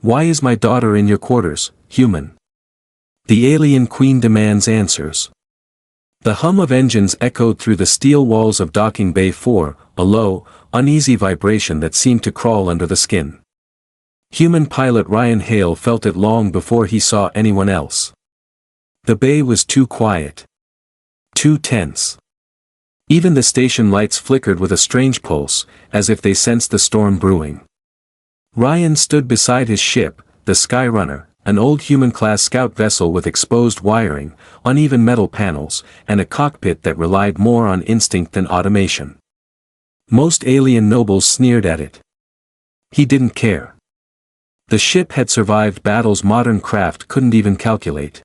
Why is my daughter in your quarters, human? The alien queen demands answers. The hum of engines echoed through the steel walls of Docking Bay 4, a low, uneasy vibration that seemed to crawl under the skin. Human pilot Ryan Hale felt it long before he saw anyone else. The bay was too quiet. Too tense. Even the station lights flickered with a strange pulse, as if they sensed the storm brewing. Ryan stood beside his ship, the Skyrunner, an old human-class scout vessel with exposed wiring, uneven metal panels, and a cockpit that relied more on instinct than automation. Most alien nobles sneered at it. He didn't care. The ship had survived battles modern craft couldn't even calculate.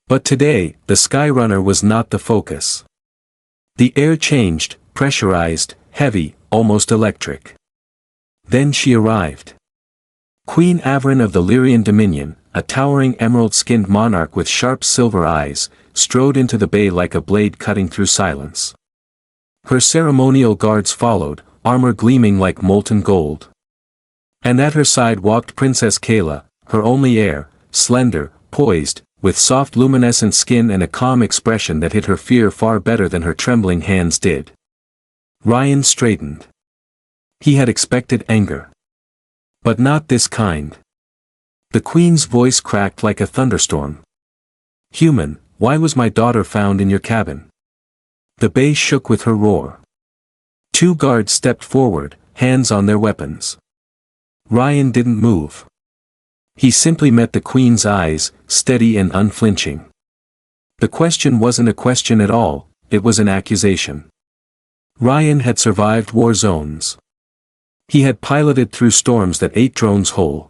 But today, the Skyrunner was not the focus. The air changed, pressurized, heavy, almost electric. Then she arrived. Queen Averin of the Lyrian Dominion, a towering emerald-skinned monarch with sharp silver eyes, strode into the bay like a blade cutting through silence. Her ceremonial guards followed, armor gleaming like molten gold. And at her side walked Princess Kayla, her only heir, slender, poised, with soft luminescent skin and a calm expression that hid her fear far better than her trembling hands did. Ryan straightened. He had expected anger. But not this kind. The Queen's voice cracked like a thunderstorm. Human, why was my daughter found in your cabin? The bay shook with her roar. Two guards stepped forward, hands on their weapons. Ryan didn't move. He simply met the Queen's eyes, steady and unflinching. The question wasn't a question at all, it was an accusation. Ryan had survived war zones. He had piloted through storms that ate drones whole.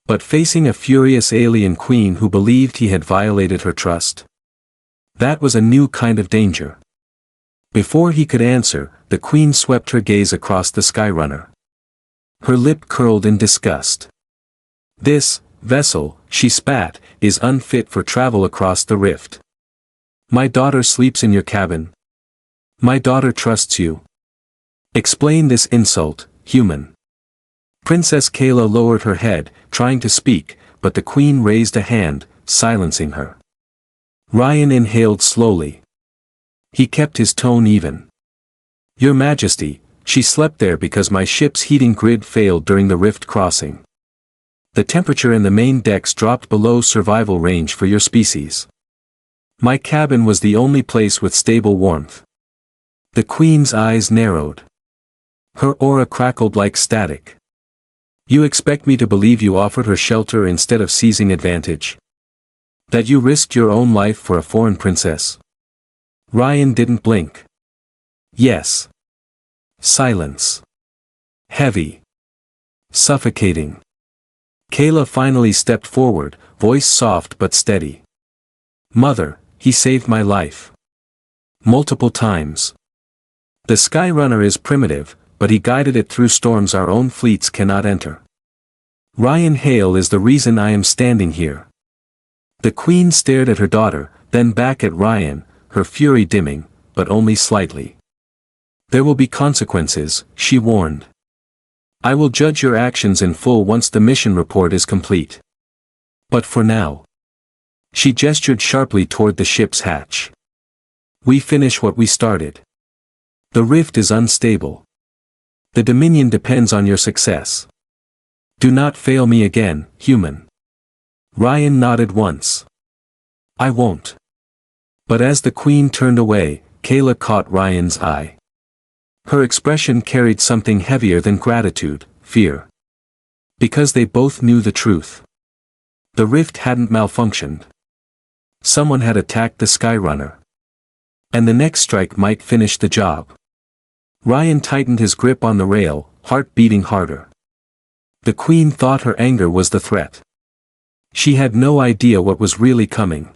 But facing a furious alien queen who believed he had violated her trust, that was a new kind of danger. Before he could answer, the Queen swept her gaze across the Skyrunner. Her lip curled in disgust. This vessel, she spat, is unfit for travel across the rift. My daughter sleeps in your cabin. My daughter trusts you. Explain this insult, human. Princess Kayla lowered her head, trying to speak, but the Queen raised a hand, silencing her. Ryan inhaled slowly. He kept his tone even. Your Majesty, she slept there because my ship's heating grid failed during the rift crossing. The temperature in the main decks dropped below survival range for your species. My cabin was the only place with stable warmth. The Queen's eyes narrowed. Her aura crackled like static. You expect me to believe you offered her shelter instead of seizing advantage? That you risked your own life for a foreign princess? Ryan didn't blink. Yes. Silence. Heavy. Suffocating. Kayla finally stepped forward, voice soft but steady. Mother, he saved my life. Multiple times. The Skyrunner is primitive, but he guided it through storms our own fleets cannot enter. Ryan Hale is the reason I am standing here. The Queen stared at her daughter, then back at Ryan, her fury dimming, but only slightly. There will be consequences, she warned. I will judge your actions in full once the mission report is complete. But for now. She gestured sharply toward the ship's hatch. We finish what we started. The rift is unstable. The Dominion depends on your success. Do not fail me again, human. Ryan nodded once. I won't. But as the Queen turned away, Kayla caught Ryan's eye. Her expression carried something heavier than gratitude, fear. Because they both knew the truth. The rift hadn't malfunctioned. Someone had attacked the Skyrunner. And the next strike might finish the job. Ryan tightened his grip on the rail, heart beating harder. The Queen thought her anger was the threat. She had no idea what was really coming.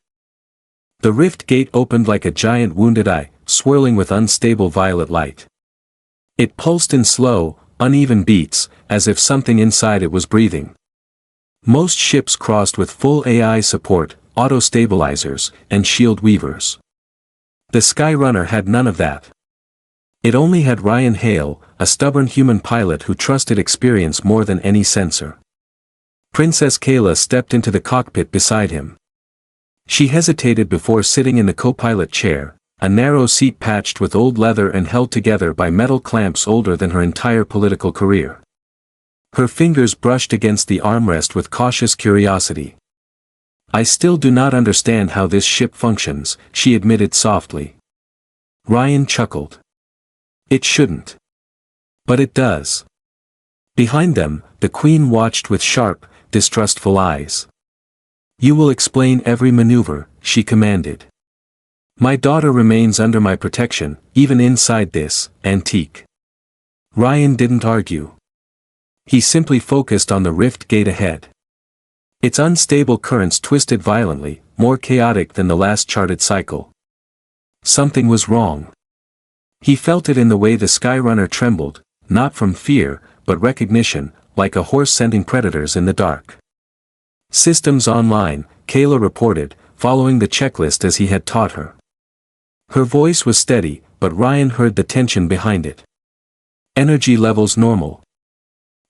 The rift gate opened like a giant wounded eye, swirling with unstable violet light. It pulsed in slow, uneven beats, as if something inside it was breathing. Most ships crossed with full AI support, auto-stabilizers, and shield weavers. The Skyrunner had none of that. It only had Ryan Hale, a stubborn human pilot who trusted experience more than any sensor. Princess Kayla stepped into the cockpit beside him. She hesitated before sitting in the co-pilot chair, a narrow seat patched with old leather and held together by metal clamps older than her entire political career. Her fingers brushed against the armrest with cautious curiosity. "I still do not understand how this ship functions," she admitted softly. Ryan chuckled. "It shouldn't. But it does." Behind them, the Queen watched with sharp, distrustful eyes. "You will explain every maneuver," she commanded. "My daughter remains under my protection, even inside this antique." Ryan didn't argue. He simply focused on the rift gate ahead. Its unstable currents twisted violently, more chaotic than the last charted cycle. Something was wrong. He felt it in the way the Skyrunner trembled, not from fear, but recognition, like a horse scenting predators in the dark. "Systems online," Kayla reported, following the checklist as he had taught her. Her voice was steady, but Ryan heard the tension behind it. "Energy levels normal.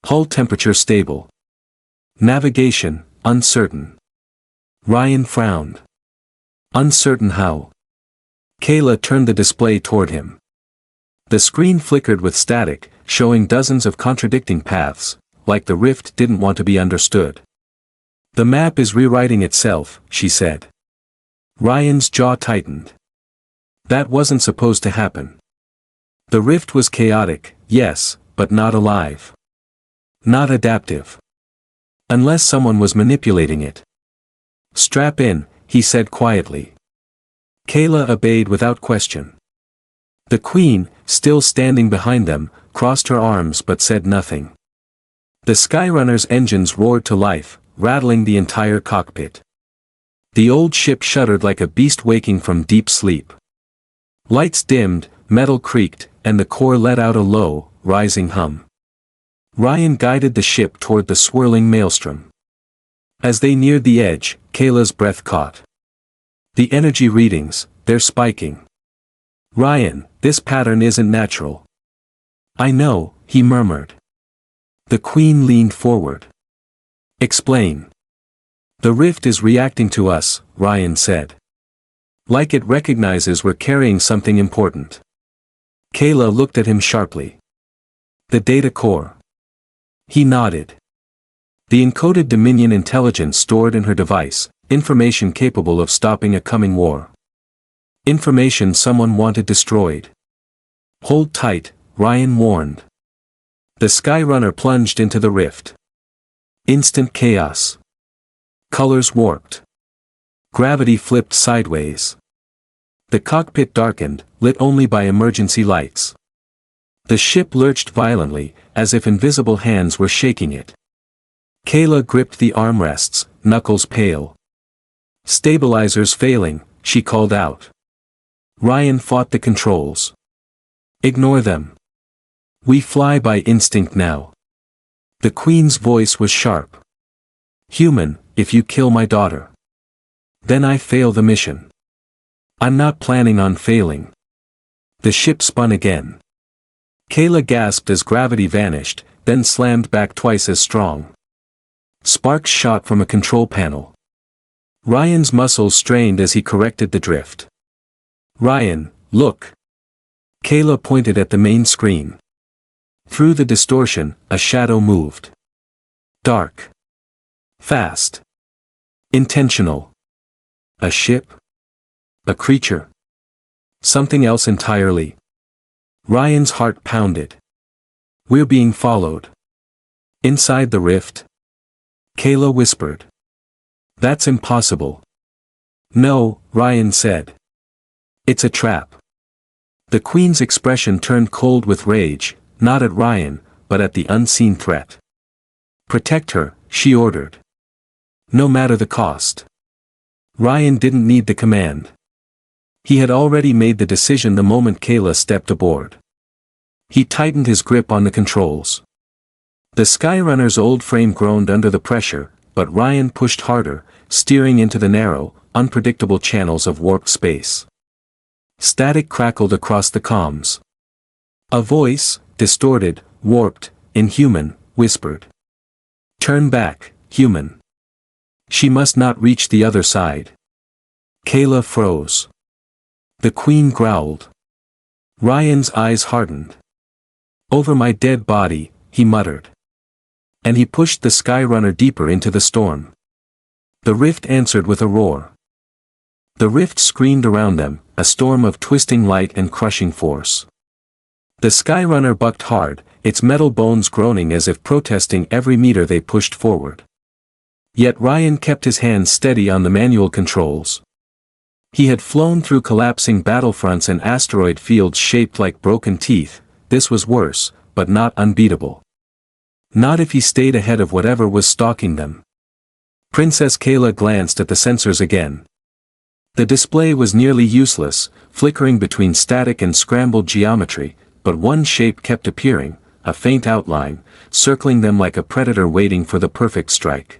Hull temperature stable. Navigation, uncertain." Ryan frowned. "Uncertain how?" Kayla turned the display toward him. The screen flickered with static, showing dozens of contradicting paths, like the rift didn't want to be understood. "The map is rewriting itself," she said. Ryan's jaw tightened. That wasn't supposed to happen. The rift was chaotic, yes, but not alive. Not adaptive. Unless someone was manipulating it. "Strap in," he said quietly. Kayla obeyed without question. The Queen, still standing behind them, crossed her arms but said nothing. The Skyrunner's engines roared to life, rattling the entire cockpit. The old ship shuddered like a beast waking from deep sleep. Lights dimmed, metal creaked, and the core let out a low, rising hum. Ryan guided the ship toward the swirling maelstrom. As they neared the edge, Kayla's breath caught. "The energy readings, they're spiking." "Ryan, this pattern isn't natural." "I know," he murmured. The Queen leaned forward. "Explain." "The rift is reacting to us," Ryan said. "Like it recognizes we're carrying something important." Kayla looked at him sharply. "The data core." He nodded. "The encoded Dominion intelligence stored in her device, information capable of stopping a coming war. Information someone wanted destroyed." "Hold tight," Ryan warned. The Skyrunner plunged into the rift. Instant chaos. Colors warped. Gravity flipped sideways. The cockpit darkened, lit only by emergency lights. The ship lurched violently, as if invisible hands were shaking it. Kayla gripped the armrests, knuckles pale. "Stabilizers failing," she called out. Ryan fought the controls. "Ignore them. We fly by instinct now." The Queen's voice was sharp. "Human, if you kill my daughter, then I fail the mission." "I'm not planning on failing." The ship spun again. Kayla gasped as gravity vanished, then slammed back twice as strong. Sparks shot from a control panel. Ryan's muscles strained as he corrected the drift. "Ryan, look." Kayla pointed at the main screen. Through the distortion, a shadow moved. Dark. Fast. Intentional. A ship? A creature? Something else entirely? Ryan's heart pounded. "We're being followed." "Inside the rift?" Kayla whispered. "That's impossible." "No," Ryan said. "It's a trap." The Queen's expression turned cold with rage, not at Ryan, but at the unseen threat. "Protect her," she ordered. "No matter the cost." Ryan didn't need the command. He had already made the decision the moment Kayla stepped aboard. He tightened his grip on the controls. The Skyrunner's old frame groaned under the pressure, but Ryan pushed harder, steering into the narrow, unpredictable channels of warped space. Static crackled across the comms. A voice, distorted, warped, inhuman, whispered. "Turn back, human. She must not reach the other side. Kayla froze. The Queen growled. Ryan's eyes hardened. Over my dead body, he muttered. And he pushed the Skyrunner deeper into the storm. The rift answered with a roar. The rift screamed around them, a storm of twisting light and crushing force. The Skyrunner bucked hard, its metal bones groaning as if protesting every meter they pushed forward. Yet Ryan kept his hands steady on the manual controls. He had flown through collapsing battlefronts and asteroid fields shaped like broken teeth. This was worse, but not unbeatable. Not if he stayed ahead of whatever was stalking them. Princess Kayla glanced at the sensors again. The display was nearly useless, flickering between static and scrambled geometry, but one shape kept appearing, a faint outline, circling them like a predator waiting for the perfect strike.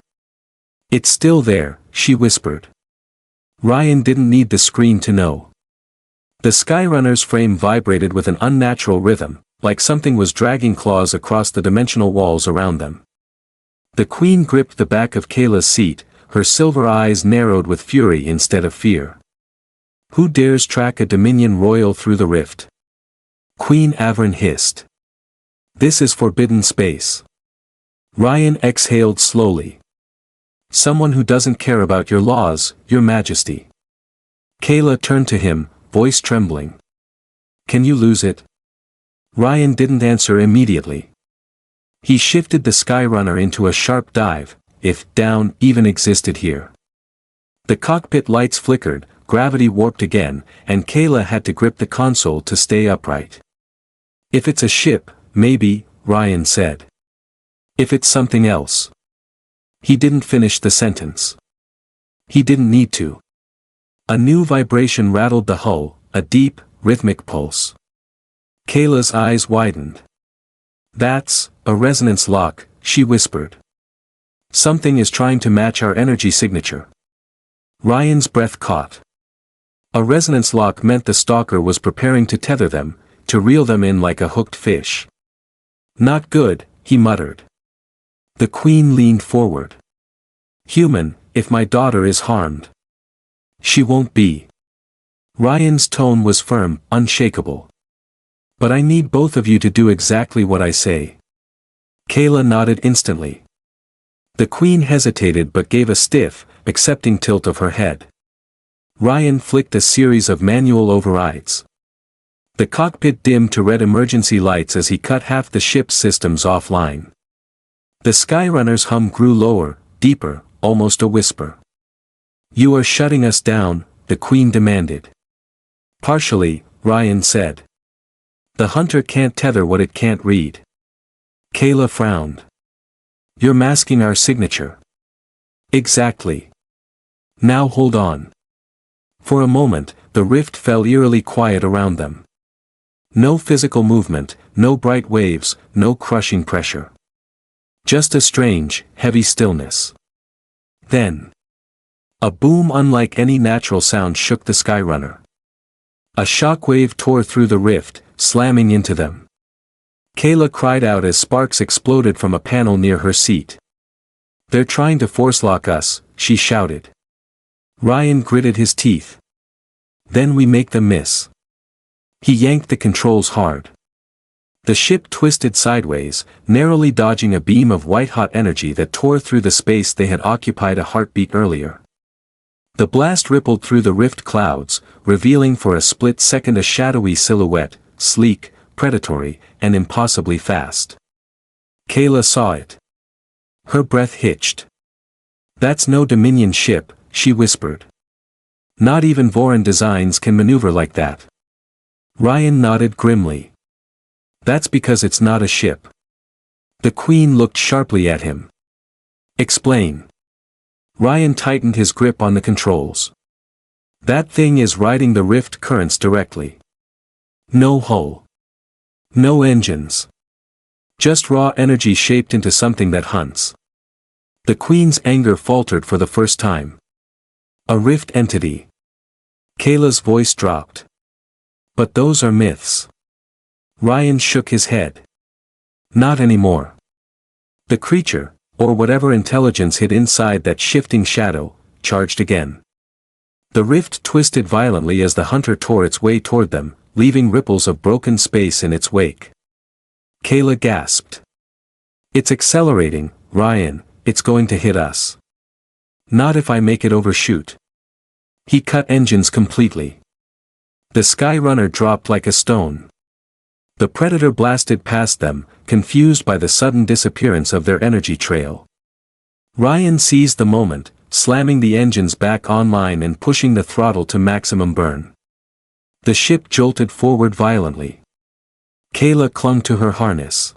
"It's still there," she whispered. Ryan didn't need the screen to know. The Skyrunner's frame vibrated with an unnatural rhythm, like something was dragging claws across the dimensional walls around them. The Queen gripped the back of Kayla's seat, her silver eyes narrowed with fury instead of fear. "Who dares track a Dominion royal through the rift?" Queen Avern hissed. "This is forbidden space." Ryan exhaled slowly. "Someone who doesn't care about your laws, Your Majesty." Kayla turned to him, voice trembling. "Can you lose it?" Ryan didn't answer immediately. He shifted the Skyrunner into a sharp dive, if down even existed here. The cockpit lights flickered, gravity warped again, and Kayla had to grip the console to stay upright. "If it's a ship, maybe," Ryan said. "If it's something else." He didn't finish the sentence. He didn't need to. A new vibration rattled the hull, a deep, rhythmic pulse. Kayla's eyes widened. "That's a resonance lock," she whispered. "Something is trying to match our energy signature." Ryan's breath caught. A resonance lock meant the stalker was preparing to tether them, to reel them in like a hooked fish. "Not good," he muttered. The Queen leaned forward. "Human, if my daughter is harmed." "She won't be." Ryan's tone was firm, unshakable. "But I need both of you to do exactly what I say." Kayla nodded instantly. The Queen hesitated but gave a stiff, accepting tilt of her head. Ryan flicked a series of manual overrides. The cockpit dimmed to red emergency lights as he cut half the ship's systems offline. The Skyrunner's hum grew lower, deeper, almost a whisper. "You are shutting us down," the Queen demanded. "Partially," Ryan said. "The hunter can't tether what it can't read." Kayla frowned. "You're masking our signature." "Exactly. Now hold on." For a moment, the rift fell eerily quiet around them. No physical movement, no bright waves, no crushing pressure. Just a strange, heavy stillness. Then, a boom unlike any natural sound shook the Skyrunner. A shockwave tore through the rift, slamming into them. Kayla cried out as sparks exploded from a panel near her seat. "They're trying to force lock us," she shouted. Ryan gritted his teeth. "Then we make them miss." He yanked the controls hard. The ship twisted sideways, narrowly dodging a beam of white-hot energy that tore through the space they had occupied a heartbeat earlier. The blast rippled through the rift clouds, revealing for a split second a shadowy silhouette, sleek, predatory, and impossibly fast. Kayla saw it. Her breath hitched. "That's no Dominion ship," she whispered. "Not even Voran designs can maneuver like that." Ryan nodded grimly. "That's because it's not a ship." The Queen looked sharply at him. "Explain." Ryan tightened his grip on the controls. "That thing is riding the rift currents directly. No hull. No engines. Just raw energy shaped into something that hunts." The Queen's anger faltered for the first time. "A rift entity." Kayla's voice dropped. "But those are myths." Ryan shook his head. "Not anymore. The creature, or whatever intelligence hid inside that shifting shadow, charged again. The rift twisted violently as the hunter tore its way toward them, leaving ripples of broken space in its wake. Kayla gasped. "It's accelerating, Ryan, it's going to hit us." "Not if I make it overshoot." He cut engines completely. The Skyrunner dropped like a stone. The Predator blasted past them, confused by the sudden disappearance of their energy trail. Ryan seized the moment, slamming the engines back online and pushing the throttle to maximum burn. The ship jolted forward violently. Kayla clung to her harness.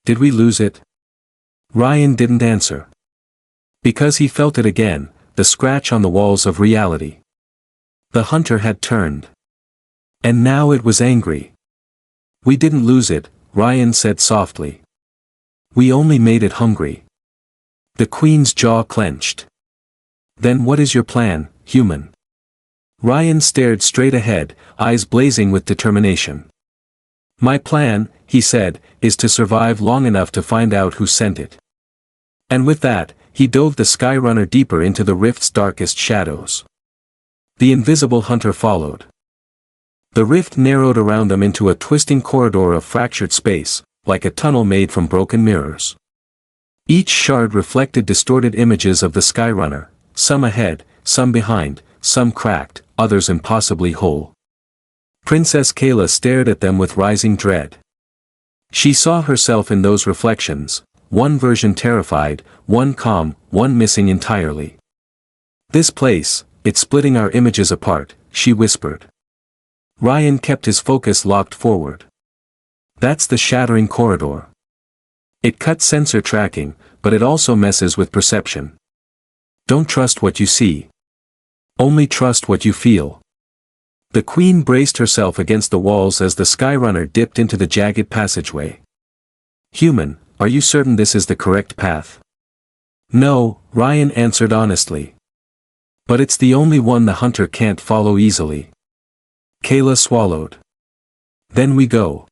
"Did we lose it?" Ryan didn't answer. Because he felt it again, the scratch on the walls of reality. The hunter had turned. And now it was angry. "We didn't lose it," Ryan said softly. "We only made it hungry." The Queen's jaw clenched. "Then what is your plan, human?" Ryan stared straight ahead, eyes blazing with determination. "My plan," he said, "is to survive long enough to find out who sent it." And with that, he dove the Skyrunner deeper into the rift's darkest shadows. The invisible hunter followed. The rift narrowed around them into a twisting corridor of fractured space, like a tunnel made from broken mirrors. Each shard reflected distorted images of the Skyrunner, some ahead, some behind, some cracked, others impossibly whole. Princess Kayla stared at them with rising dread. She saw herself in those reflections, one version terrified, one calm, one missing entirely. "This place, it's splitting our images apart," she whispered. Ryan kept his focus locked forward. "That's the shattering corridor. It cuts sensor tracking, but it also messes with perception. Don't trust what you see. Only trust what you feel." The Queen braced herself against the walls as the Skyrunner dipped into the jagged passageway. "Human, are you certain this is the correct path?" "No," Ryan answered honestly. "But it's the only one the hunter can't follow easily." Kayla swallowed. "Then we go."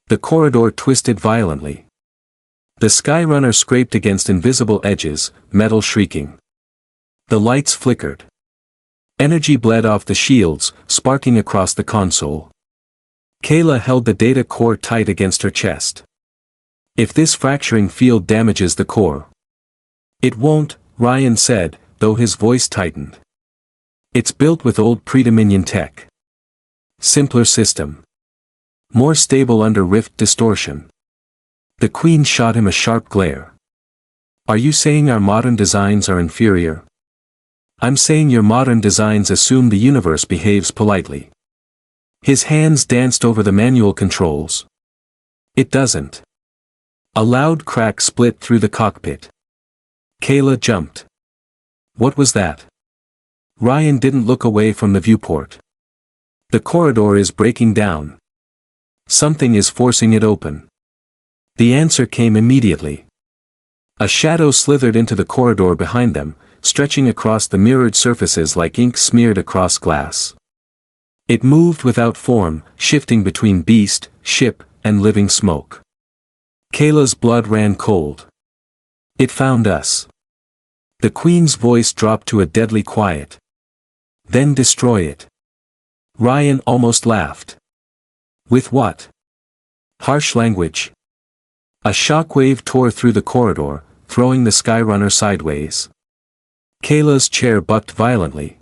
The corridor twisted violently. The Skyrunner scraped against invisible edges, metal shrieking. The lights flickered. Energy bled off the shields, sparking across the console. Kayla held the data core tight against her chest. "If this fracturing field damages the core." "It won't," Ryan said, though his voice tightened. "It's built with old pre-Dominion tech. Simpler system. More stable under rift distortion." The Queen shot him a sharp glare. "Are you saying our modern designs are inferior?" "I'm saying your modern designs assume the universe behaves politely." His hands danced over the manual controls. "It doesn't." A loud crack split through the cockpit. Kayla jumped. "What was that?" Ryan didn't look away from the viewport. "The corridor is breaking down. Something is forcing it open." The answer came immediately. A shadow slithered into the corridor behind them, stretching across the mirrored surfaces like ink smeared across glass. It moved without form, shifting between beast, ship, and living smoke. Kayla's blood ran cold. "It found us." The Queen's voice dropped to a deadly quiet. "Then destroy it." Ryan almost laughed. "With what?" "Harsh language." A shockwave tore through the corridor, throwing the Skyrunner sideways. Kayla's chair bucked violently.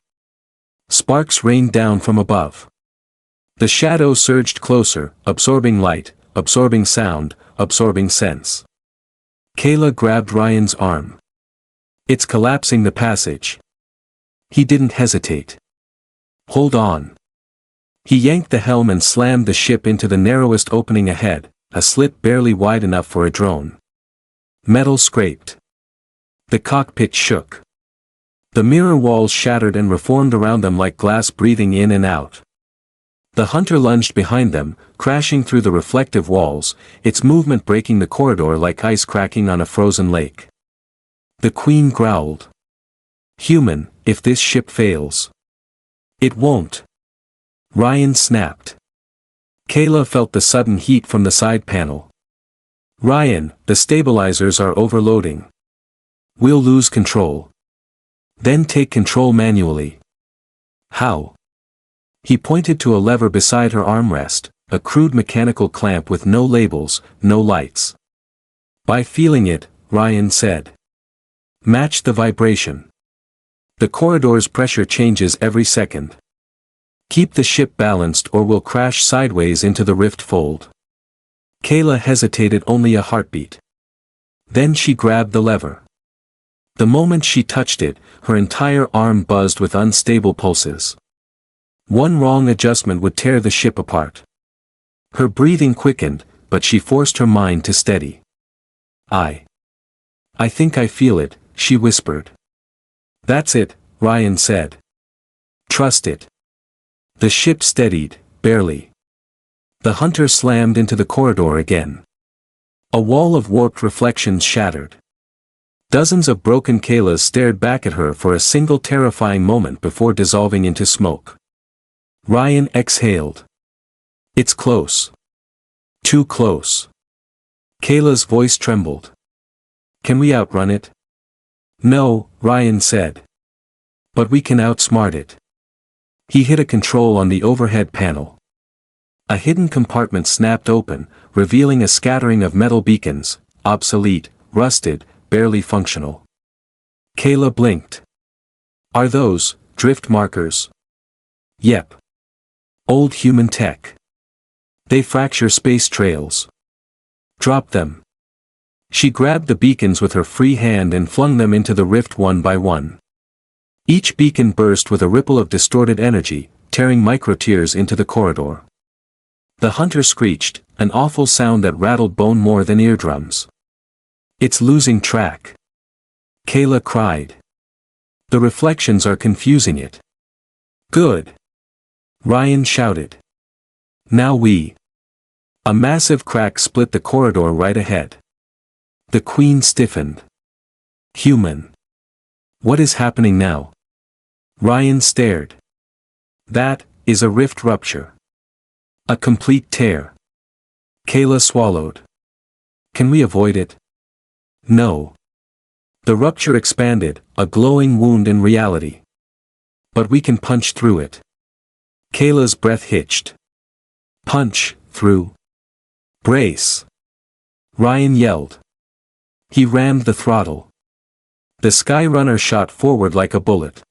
Sparks rained down from above. The shadow surged closer, absorbing light, absorbing sound, absorbing sense. Kayla grabbed Ryan's arm. "It's collapsing the passage." He didn't hesitate. "Hold on." He yanked the helm and slammed the ship into the narrowest opening ahead, a slit barely wide enough for a drone. Metal scraped. The cockpit shook. The mirror walls shattered and reformed around them like glass breathing in and out. The hunter lunged behind them, crashing through the reflective walls, its movement breaking the corridor like ice cracking on a frozen lake. The Queen growled. "Human, if this ship fails." "It won't." Ryan snapped. Kayla felt the sudden heat from the side panel. Ryan, the stabilizers are overloading. We'll lose control. Then take control manually. How? He pointed to a lever beside her armrest, a crude mechanical clamp with no labels, no lights. By feeling it, Ryan said. Match the vibration. The corridor's pressure changes every second. Keep the ship balanced or we'll crash sideways into the rift fold. Kayla hesitated only a heartbeat. Then she grabbed the lever. The moment she touched it, her entire arm buzzed with unstable pulses. One wrong adjustment would tear the ship apart. Her breathing quickened, but she forced her mind to steady. I think I feel it, she whispered. That's it, Ryan said. Trust it. The ship steadied, barely. The hunter slammed into the corridor again. A wall of warped reflections shattered. Dozens of broken Kaylas stared back at her for a single terrifying moment before dissolving into smoke. Ryan exhaled. It's close. Too close. Kayla's voice trembled. Can we outrun it? No, Ryan said. But we can outsmart it. He hit a control on the overhead panel. A hidden compartment snapped open, revealing a scattering of metal beacons, obsolete, rusted, barely functional. Kayla blinked. Are those drift markers? Yep. Old human tech. They fracture space trails. Drop them. She grabbed the beacons with her free hand and flung them into the rift one by one. Each beacon burst with a ripple of distorted energy, tearing microtears into the corridor. The hunter screeched, an awful sound that rattled bone more than eardrums. It's losing track. Kayla cried. The reflections are confusing it. Good. Ryan shouted. Now we. A massive crack split the corridor right ahead. The Queen stiffened. Human. What is happening now? Ryan stared. That is a rift rupture. A complete tear. Kayla swallowed. Can we avoid it? No. The rupture expanded, a glowing wound in reality. But we can punch through it. Kayla's breath hitched. Punch, through. Brace. Ryan yelled. He rammed the throttle. The Skyrunner shot forward like a bullet.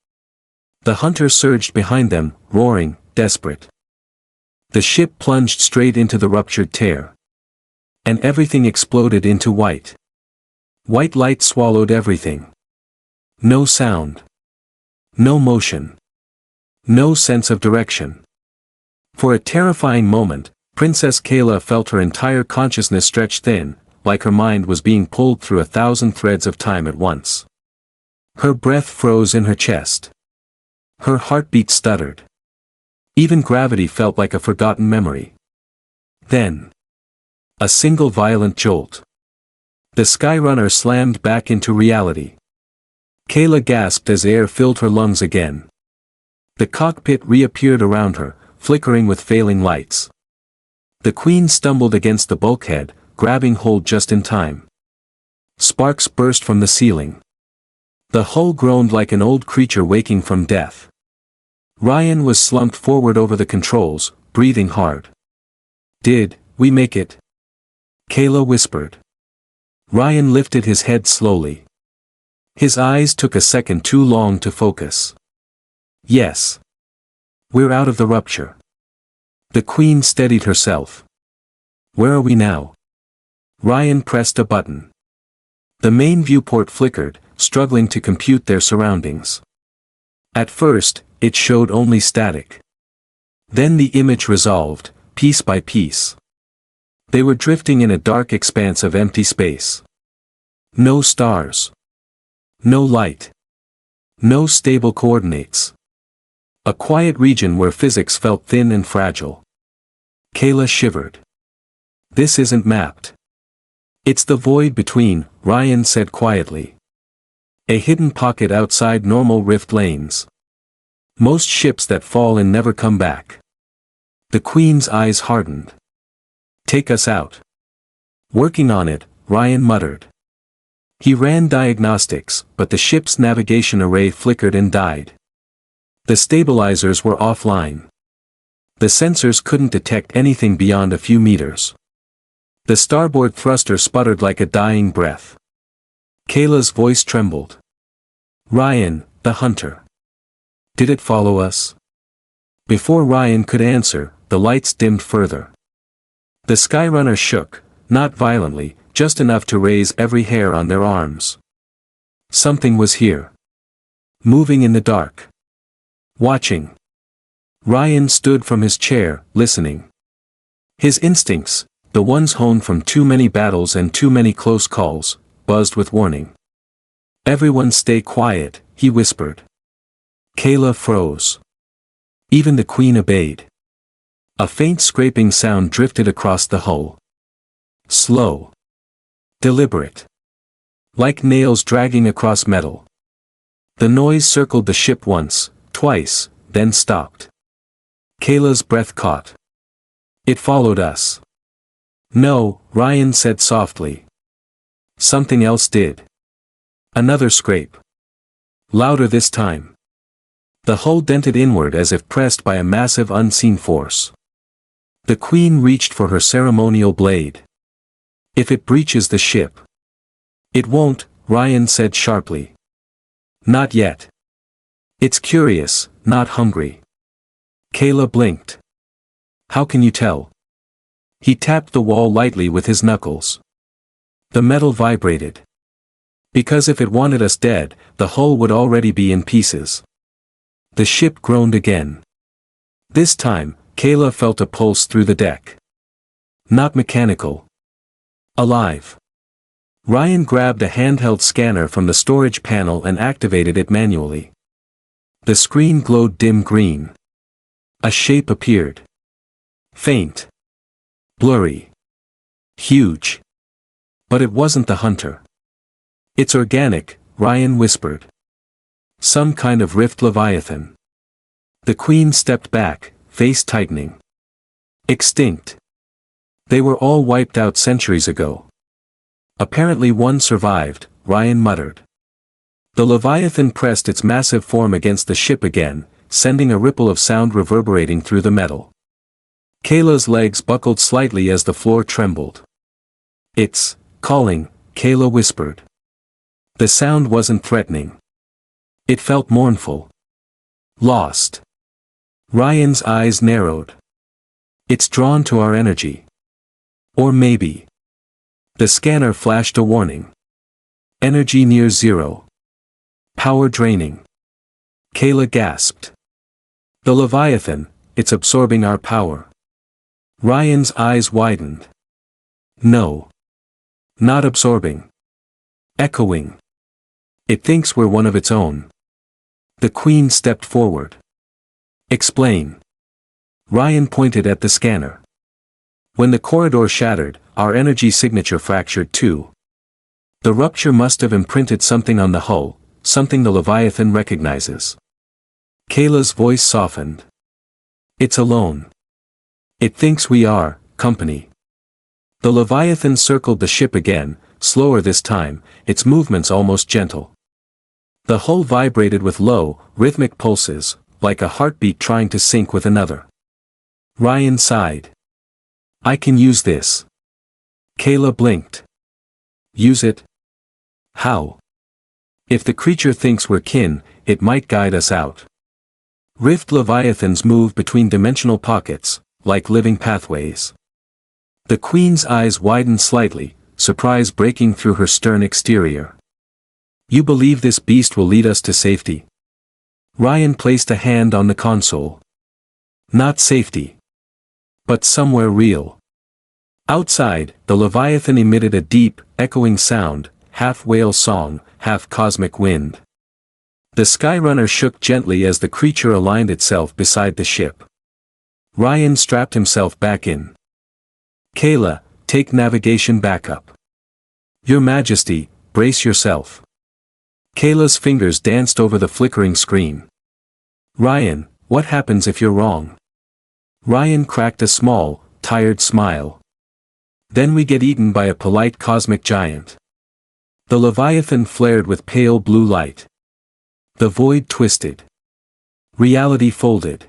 The hunter surged behind them, roaring, desperate. The ship plunged straight into the ruptured tear. And everything exploded into white. White light swallowed everything. No sound. No motion. No sense of direction. For a terrifying moment, Princess Kayla felt her entire consciousness stretch thin, like her mind was being pulled through 1,000 threads of time at once. Her breath froze in her chest. Her heartbeat stuttered. Even gravity felt like a forgotten memory. Then. A single violent jolt. The Skyrunner slammed back into reality. Kayla gasped as air filled her lungs again. The cockpit reappeared around her, flickering with failing lights. The Queen stumbled against the bulkhead, grabbing hold just in time. Sparks burst from the ceiling. The hull groaned like an old creature waking from death. Ryan was slumped forward over the controls, breathing hard. Did we make it? Kayla whispered. Ryan lifted his head slowly. His eyes took a second too long to focus. Yes. We're out of the rupture. The Queen steadied herself. Where are we now? Ryan pressed a button. The main viewport flickered, struggling to compute their surroundings. At first, it showed only static. Then the image resolved, piece by piece. They were drifting in a dark expanse of empty space. No stars. No light. No stable coordinates. A quiet region where physics felt thin and fragile. Kayla shivered. This isn't mapped. It's the void between, Ryan said quietly. A hidden pocket outside normal rift lanes. Most ships that fall in never come back. The Queen's eyes hardened. Take us out. Working on it, Ryan muttered. He ran diagnostics, but the ship's navigation array flickered and died. The stabilizers were offline. The sensors couldn't detect anything beyond a few meters. The starboard thruster sputtered like a dying breath. Kayla's voice trembled. Ryan, the hunter. Did it follow us? Before Ryan could answer, the lights dimmed further. The Skyrunner shook, not violently, just enough to raise every hair on their arms. Something was here. Moving in the dark. Watching. Ryan stood from his chair, listening. His instincts, the ones honed from too many battles and too many close calls, buzzed with warning. Everyone stay quiet, he whispered. Kayla froze. Even the Queen obeyed. A faint scraping sound drifted across the hull. Slow. Deliberate. Like nails dragging across metal. The noise circled the ship once, twice, then stopped. Kayla's breath caught. It followed us. No, Ryan said softly. Something else did. Another scrape. Louder this time. The hull dented inward as if pressed by a massive unseen force. The Queen reached for her ceremonial blade. If it breaches the ship. It won't, Ryan said sharply. Not yet. It's curious, not hungry. Kayla blinked. How can you tell? He tapped the wall lightly with his knuckles. The metal vibrated. Because if it wanted us dead, the hull would already be in pieces. The ship groaned again. This time, Kayla felt a pulse through the deck. Not mechanical. Alive. Ryan grabbed a handheld scanner from the storage panel and activated it manually. The screen glowed dim green. A shape appeared. Faint. Blurry. Huge. But it wasn't the hunter. It's organic, Ryan whispered. Some kind of rift leviathan. The Queen stepped back, face tightening. Extinct. They were all wiped out centuries ago. Apparently one survived, Ryan muttered. The Leviathan pressed its massive form against the ship again, sending a ripple of sound reverberating through the metal. Kayla's legs buckled slightly as the floor trembled. It's calling, Kayla whispered. The sound wasn't threatening. It felt mournful. Lost. Ryan's eyes narrowed. It's drawn to our energy. Or maybe. The scanner flashed a warning. Energy near zero. Power draining. Kayla gasped. The Leviathan, it's absorbing our power. Ryan's eyes widened. No. Not absorbing. Echoing. It thinks we're one of its own. The Queen stepped forward. Explain. Ryan pointed at the scanner. When the corridor shattered, our energy signature fractured too. The rupture must have imprinted something on the hull, something the Leviathan recognizes. Kayla's voice softened. It's alone. It thinks we are, company. The Leviathan circled the ship again, slower this time, its movements almost gentle. The hull vibrated with low, rhythmic pulses, like a heartbeat trying to sync with another. Ryan sighed. I can use this. Kayla blinked. Use it? How? If the creature thinks we're kin, it might guide us out. Rift Leviathans move between dimensional pockets, like living pathways. The Queen's eyes widened slightly, surprise breaking through her stern exterior. You believe this beast will lead us to safety? Ryan placed a hand on the console. Not safety. But somewhere real. Outside, the Leviathan emitted a deep, echoing sound, half whale song, half cosmic wind. The Skyrunner shook gently as the creature aligned itself beside the ship. Ryan strapped himself back in. Kayla, take navigation backup. Your Majesty, brace yourself. Kayla's fingers danced over the flickering screen. Ryan, what happens if you're wrong? Ryan cracked a small, tired smile. Then we get eaten by a polite cosmic giant. The Leviathan flared with pale blue light. The void twisted. Reality folded.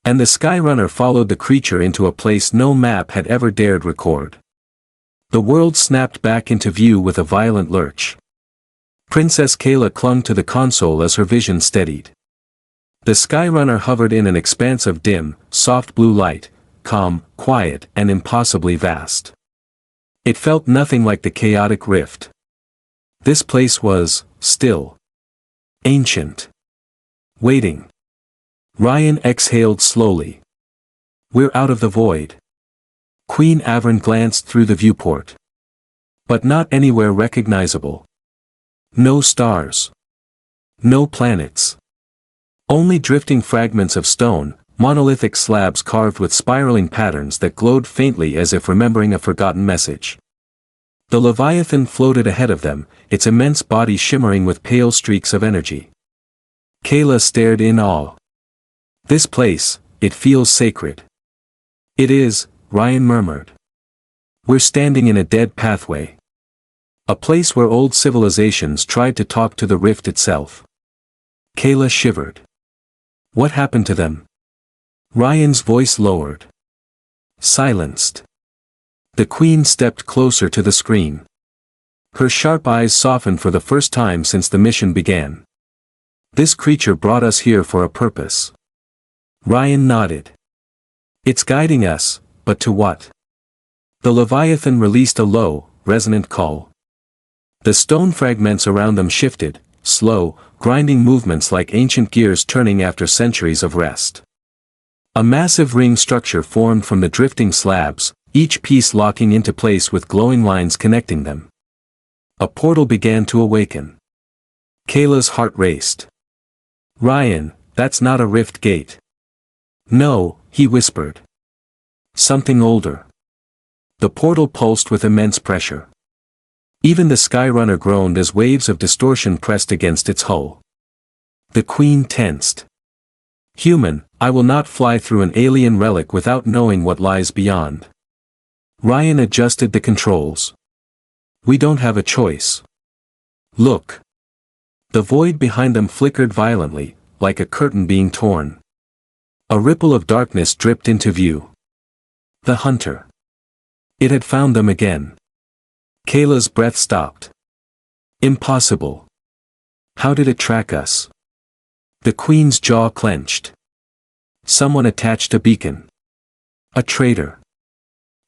And the Skyrunner followed the creature into a place no map had ever dared record. The world snapped back into view with a violent lurch. Princess Kayla clung to the console as her vision steadied. The Skyrunner hovered in an expanse of dim, soft blue light, calm, quiet, and impossibly vast. It felt nothing like the chaotic rift. This place was still. Ancient. Waiting. Ryan exhaled slowly. We're out of the void. Queen Avern glanced through the viewport. But not anywhere recognizable. No stars. No planets. Only drifting fragments of stone, monolithic slabs carved with spiraling patterns that glowed faintly as if remembering a forgotten message. The Leviathan floated ahead of them, its immense body shimmering with pale streaks of energy. Kayla stared in awe. This place, it feels sacred. It is, Ryan murmured. We're standing in a dead pathway. A place where old civilizations tried to talk to the rift itself. Kayla shivered. What happened to them? Ryan's voice lowered. Silenced. The Queen stepped closer to the screen. Her sharp eyes softened for the first time since the mission began. This creature brought us here for a purpose. Ryan nodded. It's guiding us, but to what? The Leviathan released a low, resonant call. The stone fragments around them shifted, slow, grinding movements like ancient gears turning after centuries of rest. A massive ring structure formed from the drifting slabs, each piece locking into place with glowing lines connecting them. A portal began to awaken. Kayla's heart raced. Ryan, that's not a rift gate. No, he whispered. Something older. The portal pulsed with immense pressure. Even the Skyrunner groaned as waves of distortion pressed against its hull. The Queen tensed. Human, I will not fly through an alien relic without knowing what lies beyond. Ryan adjusted the controls. We don't have a choice. Look. The void behind them flickered violently, like a curtain being torn. A ripple of darkness dripped into view. The hunter. It had found them again. Kayla's breath stopped. Impossible. How did it track us? The Queen's jaw clenched. Someone attached a beacon. A traitor.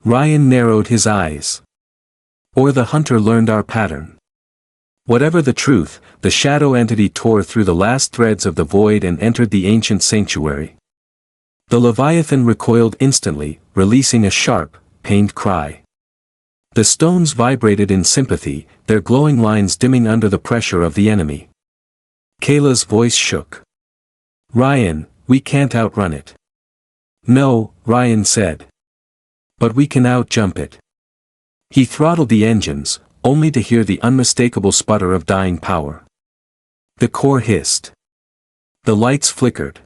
Ryan narrowed his eyes. Or the hunter learned our pattern. Whatever the truth, the shadow entity tore through the last threads of the void and entered the ancient sanctuary. The Leviathan recoiled instantly, releasing a sharp, pained cry. The stones vibrated in sympathy, their glowing lines dimming under the pressure of the enemy. Kayla's voice shook. Ryan, we can't outrun it. No, Ryan said. But we can outjump it. He throttled the engines, only to hear the unmistakable sputter of dying power. The core hissed. The lights flickered.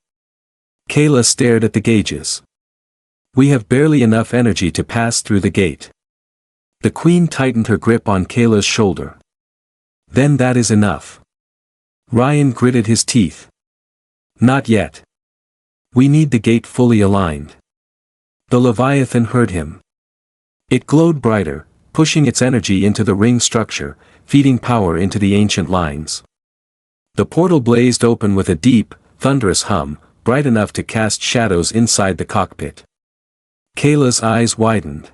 Kayla stared at the gauges. We have barely enough energy to pass through the gate. The Queen tightened her grip on Kayla's shoulder. Then that is enough. Ryan gritted his teeth. Not yet. We need the gate fully aligned. The Leviathan heard him. It glowed brighter, pushing its energy into the ring structure, feeding power into the ancient lines. The portal blazed open with a deep, thunderous hum, bright enough to cast shadows inside the cockpit. Kayla's eyes widened.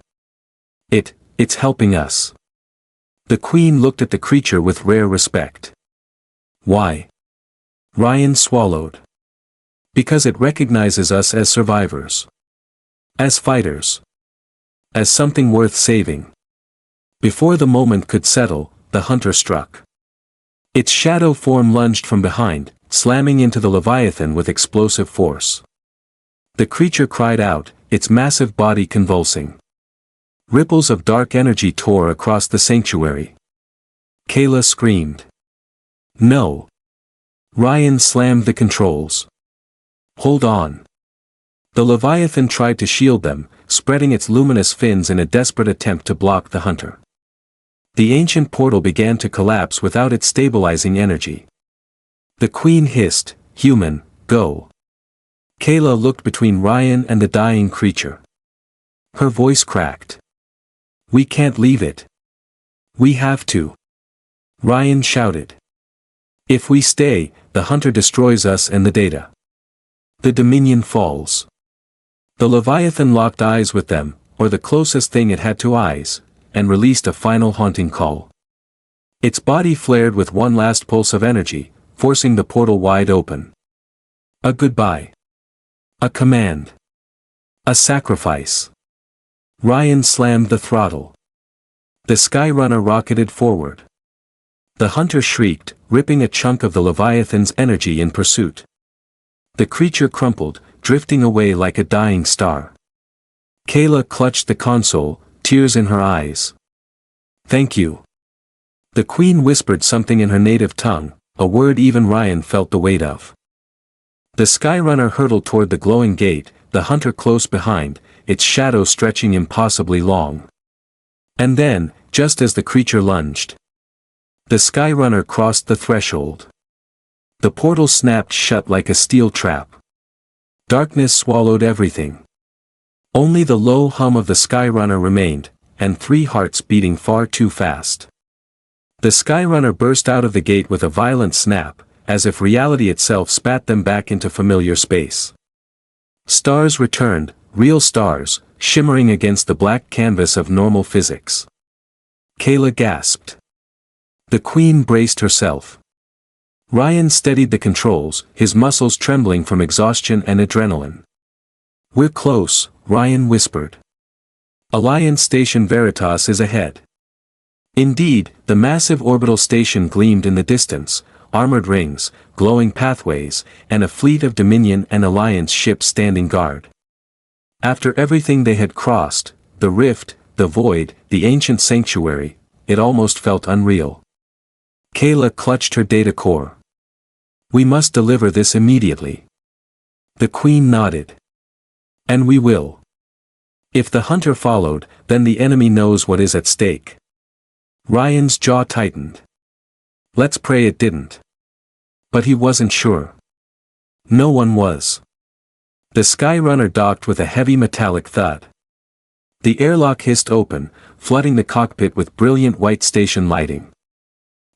It's helping us. The Queen looked at the creature with rare respect. Why? Ryan swallowed. Because it recognizes us as survivors. As fighters. As something worth saving. Before the moment could settle, the hunter struck. Its shadow form lunged from behind, slamming into the Leviathan with explosive force. The creature cried out, its massive body convulsing. Ripples of dark energy tore across the sanctuary. Kayla screamed. No. Ryan slammed the controls. Hold on. The Leviathan tried to shield them, spreading its luminous fins in a desperate attempt to block the hunter. The ancient portal began to collapse without its stabilizing energy. The queen hissed, "Human, go." Kayla looked between Ryan and the dying creature. Her voice cracked. "We can't leave it. We have to." Ryan shouted. "If we stay, the hunter destroys us and the data. The Dominion falls." The Leviathan locked eyes with them, or the closest thing it had to eyes, and released a final haunting call. Its body flared with one last pulse of energy, forcing the portal wide open. A goodbye. A command. A sacrifice. Ryan slammed the throttle. The Skyrunner rocketed forward. The hunter shrieked, ripping a chunk of the Leviathan's energy in pursuit. The creature crumpled, drifting away like a dying star. Kayla clutched the console, tears in her eyes. "Thank you." The queen whispered something in her native tongue, a word even Ryan felt the weight of. The Skyrunner hurtled toward the glowing gate, the hunter close behind, its shadow stretching impossibly long. And then, just as the creature lunged, the Skyrunner crossed the threshold. The portal snapped shut like a steel trap. Darkness swallowed everything. Only the low hum of the Skyrunner remained, and 3 hearts beating far too fast. The Skyrunner burst out of the gate with a violent snap, as if reality itself spat them back into familiar space. Stars returned, real stars, shimmering against the black canvas of normal physics. Kayla gasped. The queen braced herself. Ryan steadied the controls, his muscles trembling from exhaustion and adrenaline. "We're close," Ryan whispered. "Alliance Station Veritas is ahead." Indeed, the massive orbital station gleamed in the distance, armored rings, glowing pathways, and a fleet of Dominion and Alliance ships standing guard. After everything they had crossed, the rift, the void, the ancient sanctuary, it almost felt unreal. Kayla clutched her data core. "We must deliver this immediately." The queen nodded. "And we will. If the hunter followed, then the enemy knows what is at stake." Ryan's jaw tightened. Let's pray it didn't. But he wasn't sure. No one was. The Skyrunner docked with a heavy metallic thud. The airlock hissed open, flooding the cockpit with brilliant white station lighting.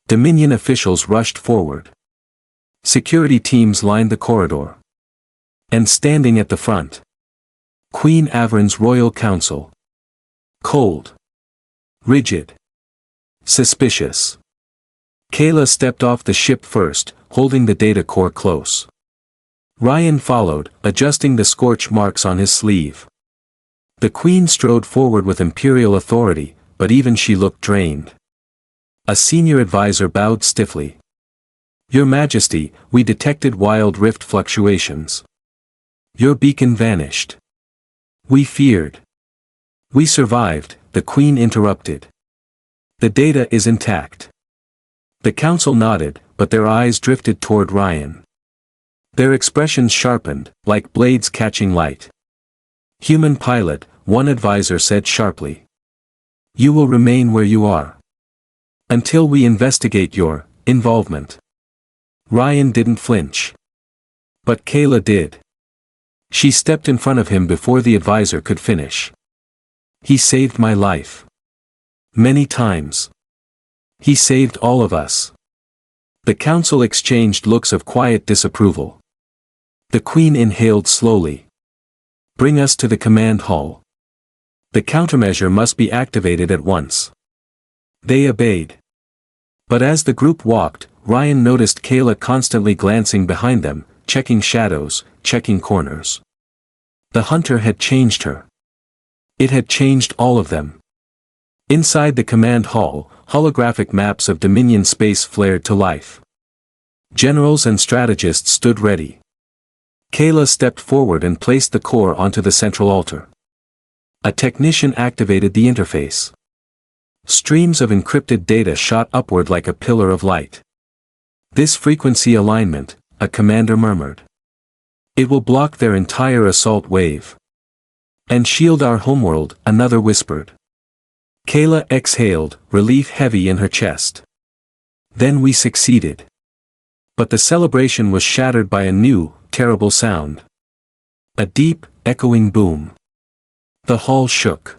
Dominion officials rushed forward. Security teams lined the corridor. And standing at the front, Queen Avern's Royal Council. Cold. Rigid. Suspicious. Kayla stepped off the ship first, holding the data core close. Ryan followed, adjusting the scorch marks on his sleeve. The queen strode forward with imperial authority, but even she looked drained. A senior advisor bowed stiffly. "Your Majesty, we detected wild rift fluctuations. Your beacon vanished. We feared." "We survived," the queen interrupted. "The data is intact." The council nodded, but their eyes drifted toward Ryan. Their expressions sharpened, like blades catching light. "Human pilot," one advisor said sharply. "You will remain where you are. Until we investigate your involvement." Ryan didn't flinch. But Kayla did. She stepped in front of him before the advisor could finish. "He saved my life. Many times. He saved all of us." The council exchanged looks of quiet disapproval. The queen inhaled slowly. "Bring us to the command hall. The countermeasure must be activated at once." They obeyed. But as the group walked, Ryan noticed Kayla constantly glancing behind them, checking shadows, checking corners. The hunter had changed her. It had changed all of them. Inside the command hall, holographic maps of Dominion space flared to life. Generals and strategists stood ready. Kayla stepped forward and placed the core onto the central altar. A technician activated the interface. Streams of encrypted data shot upward like a pillar of light. "This frequency alignment," a commander murmured. It will block their entire assault wave. And shield our homeworld, another whispered. Kayla exhaled, relief heavy in her chest. Then we succeeded. But the celebration was shattered by a new, terrible sound. A deep, echoing boom. The hall shook.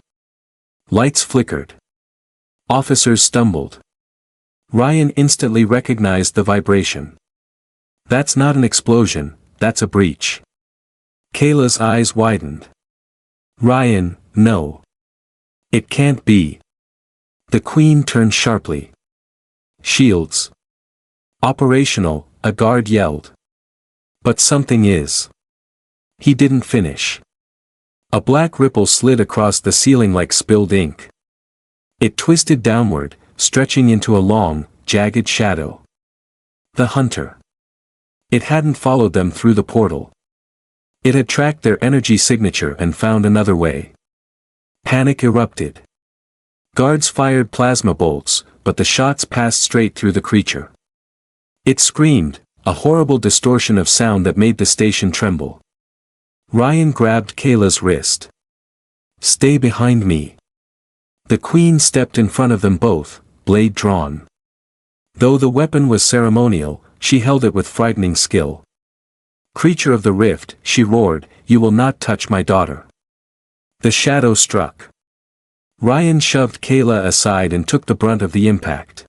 Lights flickered. Officers stumbled. Ryan instantly recognized the vibration. That's not an explosion, that's a breach. Kayla's eyes widened. Ryan, no. It can't be. The Queen turned sharply. Shields. Operational, a guard yelled. But something is. He didn't finish. A black ripple slid across the ceiling like spilled ink. It twisted downward, stretching into a long, jagged shadow. The hunter. It hadn't followed them through the portal. It had tracked their energy signature and found another way. Panic erupted. Guards fired plasma bolts, but the shots passed straight through the creature. It screamed, a horrible distortion of sound that made the station tremble. Ryan grabbed Kayla's wrist. Stay behind me. The Queen stepped in front of them both, blade drawn. Though the weapon was ceremonial, she held it with frightening skill. Creature of the rift, she roared, you will not touch my daughter. The shadow struck. Ryan shoved Kayla aside and took the brunt of the impact.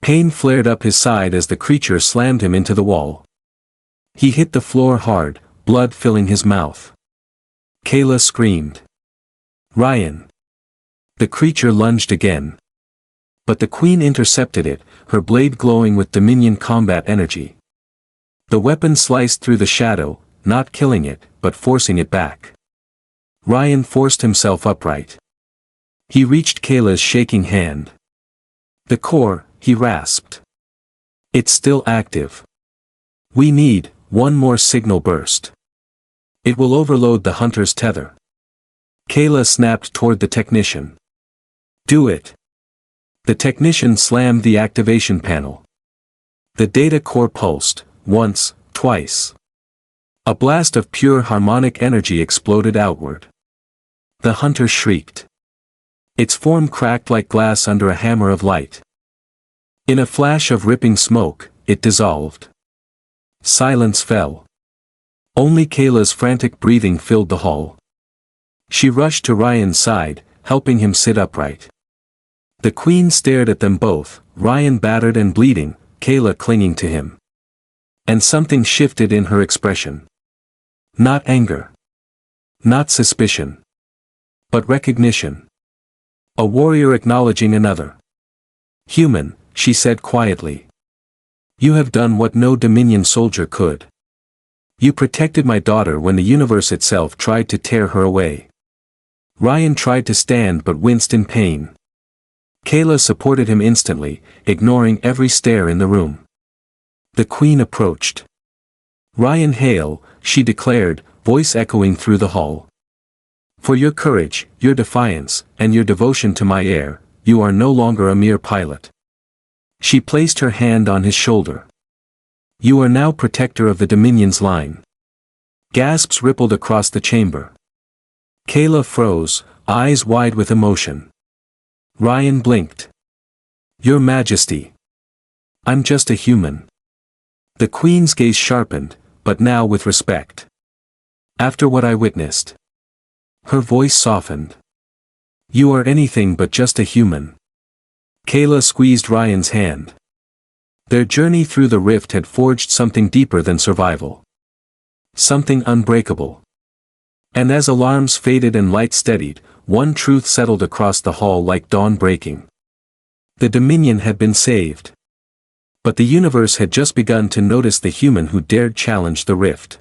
Pain flared up his side as the creature slammed him into the wall. He hit the floor hard, blood filling his mouth. Kayla screamed. Ryan. The creature lunged again. But the Queen intercepted it, her blade glowing with Dominion combat energy. The weapon sliced through the shadow, not killing it, but forcing it back. Ryan forced himself upright. He reached Kayla's shaking hand. The core, he rasped. It's still active. We need one more signal burst. It will overload the hunter's tether. Kayla snapped toward the technician. Do it. The technician slammed the activation panel. The data core pulsed, once, twice. A blast of pure harmonic energy exploded outward. The hunter shrieked. Its form cracked like glass under a hammer of light. In a flash of ripping smoke, it dissolved. Silence fell. Only Kayla's frantic breathing filled the hall. She rushed to Ryan's side, helping him sit upright. The Queen stared at them both, Ryan battered and bleeding, Kayla clinging to him. And something shifted in her expression. Not anger. Not suspicion. But recognition. A warrior acknowledging another. Human, she said quietly. You have done what no Dominion soldier could. You protected my daughter when the universe itself tried to tear her away. Ryan tried to stand but winced in pain. Kayla supported him instantly, ignoring every stare in the room. The Queen approached. Ryan hail, she declared, voice echoing through the hall. For your courage, your defiance, and your devotion to my heir, you are no longer a mere pilot. She placed her hand on his shoulder. You are now protector of the Dominion's line. Gasps rippled across the chamber. Kayla froze, eyes wide with emotion. Ryan blinked. Your Majesty. I'm just a human. The Queen's gaze sharpened, but now with respect. After what I witnessed. Her voice softened. You are anything but just a human. Kayla squeezed Ryan's hand. Their journey through the rift had forged something deeper than survival. Something unbreakable. And as alarms faded and light steadied, one truth settled across the hall like dawn breaking. The Dominion had been saved. But the universe had just begun to notice the human who dared challenge the rift.